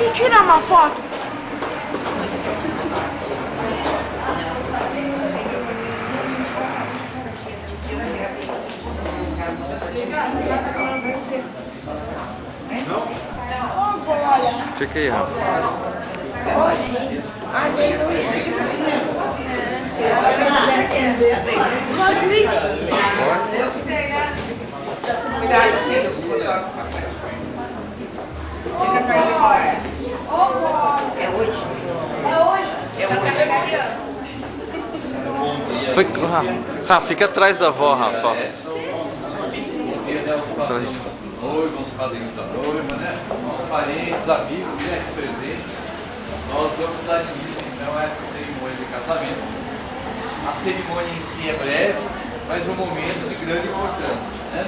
Deixa eu tirar uma foto. Fica aí, Rafa. É hoje. Rafa, fica atrás da avó, Rafa. Noiva, os padrinhos da noiva, né? Os parentes, amigos, né? Presentes. Nós vamos dar início então a essa cerimônia de casamento. A cerimônia em si é breve, mas um momento de grande importância, né?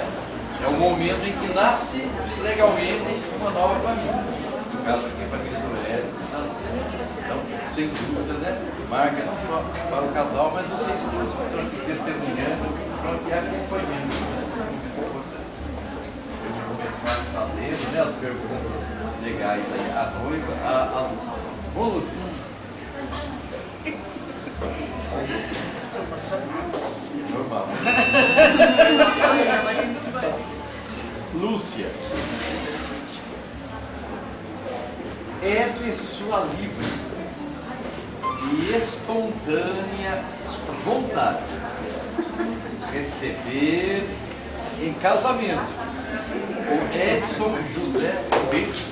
É um momento em que nasce legalmente uma nova família. No caso aqui, a família do Hélio. Então, sem dúvida, né? Marca não só para o casal, mas vocês todos que estão aqui testemunhando, que é acompanhando, né? Começar fazendo, né, as perguntas legais aí, a noiva, a Lúcia. Ô, Lúcia. Normal. Lúcia. É pessoa livre e espontânea vontade receber em casamento o Edson José Beijo.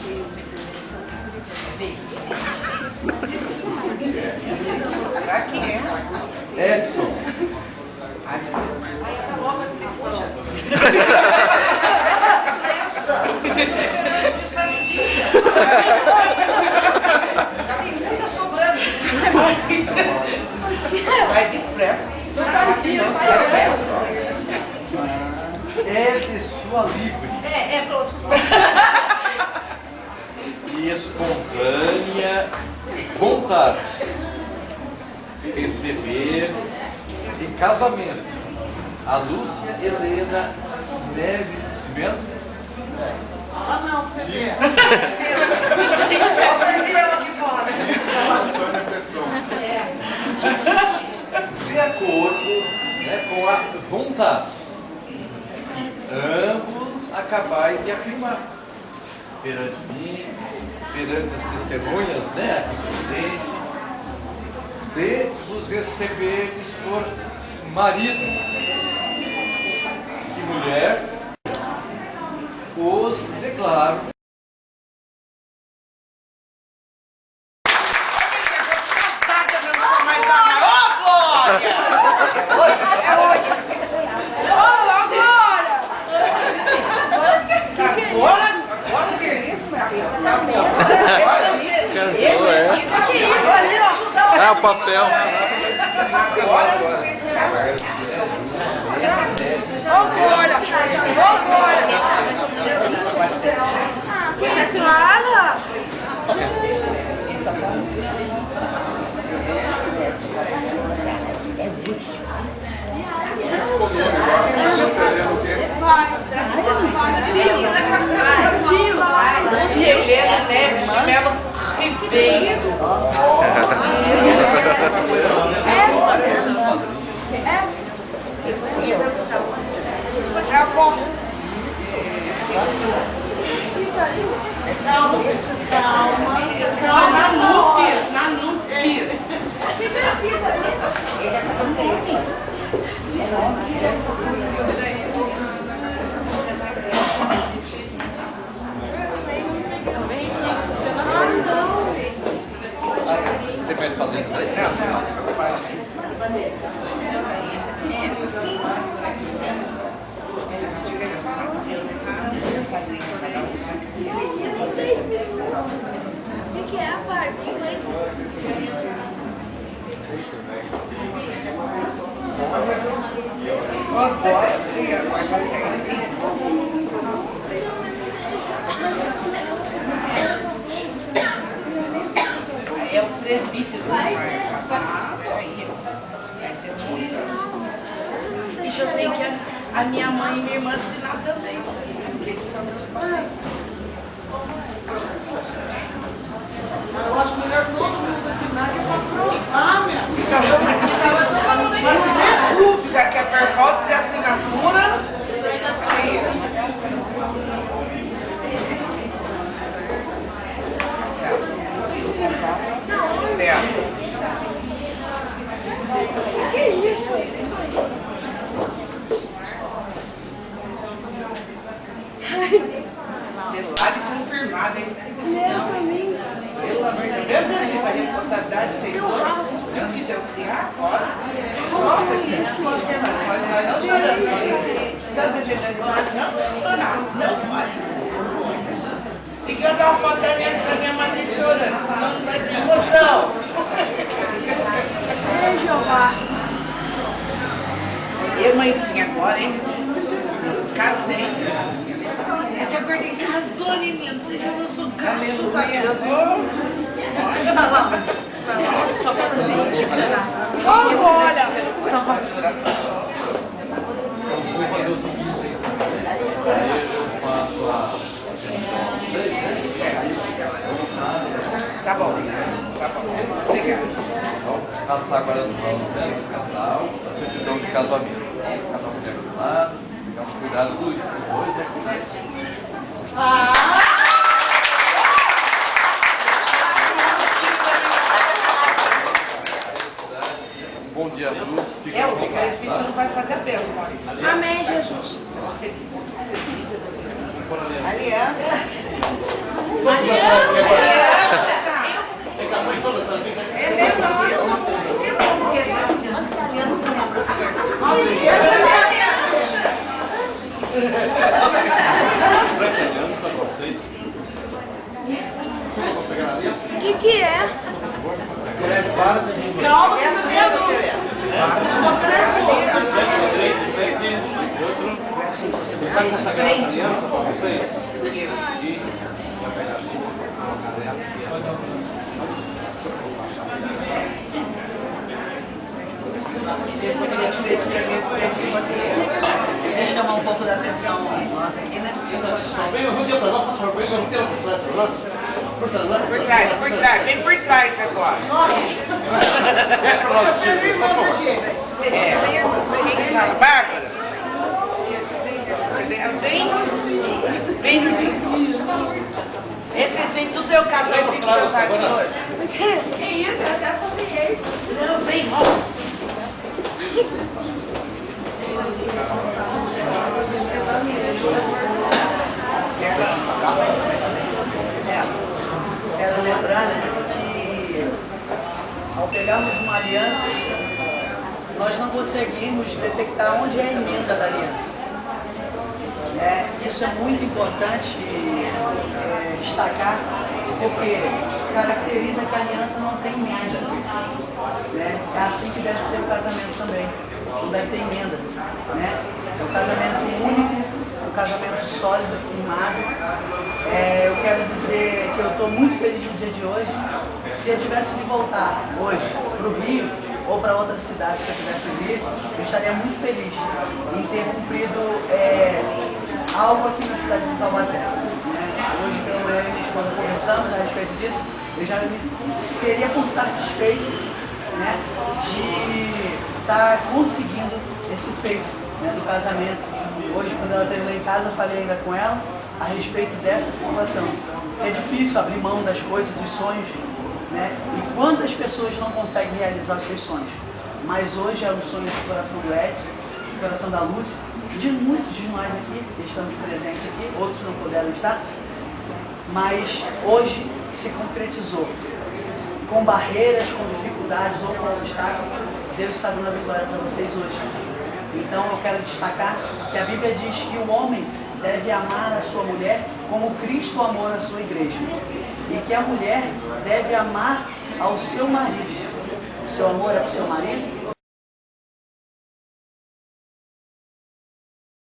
Edson. Tem muita sobrando. Vai depressa. É pessoa livre. Pronto. E espontânea vontade receber em casamento a Lúcia Helena Neves Melo. Não, pra você ver. Você viu aqui fora. De acordo, né, com a vontade. Ambos acabais de afirmar perante mim, perante as testemunhas, né, aqui presente, de vos receberdes por marido e mulher, os declaro. Ah, o papel. Tia Helena Neves de Melo Ribeiro. Na Núpcias. Você vai fazer O que é a Barbie? É o presbítero. Deixa eu ver que a minha mãe e minha irmã assinaram também. Porque eles são meus pais. Eu acho melhor todo mundo assinar que é pra provar, minha filha. Mas já que é por falta de assinatura, Que isso? celular confirmado, hein? Não, pra mim. Pelo amor de Deus, eu tenho a responsabilidade de vocês dois. Eu que devo criar agora. Só porque você vai. Nós não choramos. Não defendendo nada, não chorar. Não pode. Tem que andar uma foto da minha mãe chorando, senão não vai ter emoção. Ei, Jeová. Eu, mãezinha, agora, hein? Casei. A tia Gordinha casou, menino. Você já lançou casos aqui. Só agora. Vou fazer o seguinte, aí eu faço a... Tá bom. Tá bom. Obrigada. Passar agora as mãos do casal, a certidão de casamento. Cada um pega do lado, ficar os cuidados dos dois, né? Bom dia a todos. É, o presbítero vai fazer a bênção, Maurício. Amém, Jesus. Aliança. É mesmo, não esqueça a aliança. Aliança com vocês. Você não consegue a aliança? O que é? Calma, que não tem a luz. Vai consagrar essa aliança para vocês? Queria chamar um pouco da atenção nossa aqui, né? Por trás, vem por trás agora. Fecha para nós, por favor. Quem fala? Bárbara? Vem, esse vem tudo eu casar e fico casar de noite. Que isso? Eu até sobre isso. Não, vem, Quero lembrar, né, que ao pegarmos uma aliança, nós não conseguimos detectar onde é a emenda da aliança. Isso é muito importante destacar, porque caracteriza que a aliança não tem emenda. É assim que deve ser o casamento também, não deve ter emenda. É um casamento único, um casamento sólido, firmado. Eu quero dizer que eu estou muito feliz no dia de hoje. Se eu tivesse de voltar hoje para o Rio ou para outra cidade que eu tivesse vir, eu estaria muito feliz em ter cumprido algo aqui na cidade de Taubaté. Hoje pela manhã eu e minha esposa conversamos a respeito disso, eu já me teria por satisfeito de estar conseguindo esse feito do casamento. Hoje, quando ela esteve lá em casa, eu falei ainda com ela a respeito dessa situação. É difícil abrir mão das coisas, dos sonhos, e quantas pessoas não conseguem realizar os seus sonhos. Mas hoje é um sonho do coração do Edson, do coração da Lúcia, de muitos de nós aqui, que estamos presentes aqui, outros não puderam estar, mas hoje se concretizou. Com barreiras, com dificuldades ou com obstáculos, Deus está dando a vitória para vocês hoje. Então eu quero destacar que a Bíblia diz que o homem deve amar a sua mulher como Cristo amou a sua igreja. E que a mulher deve amar ao seu marido. O seu amor é para o seu marido,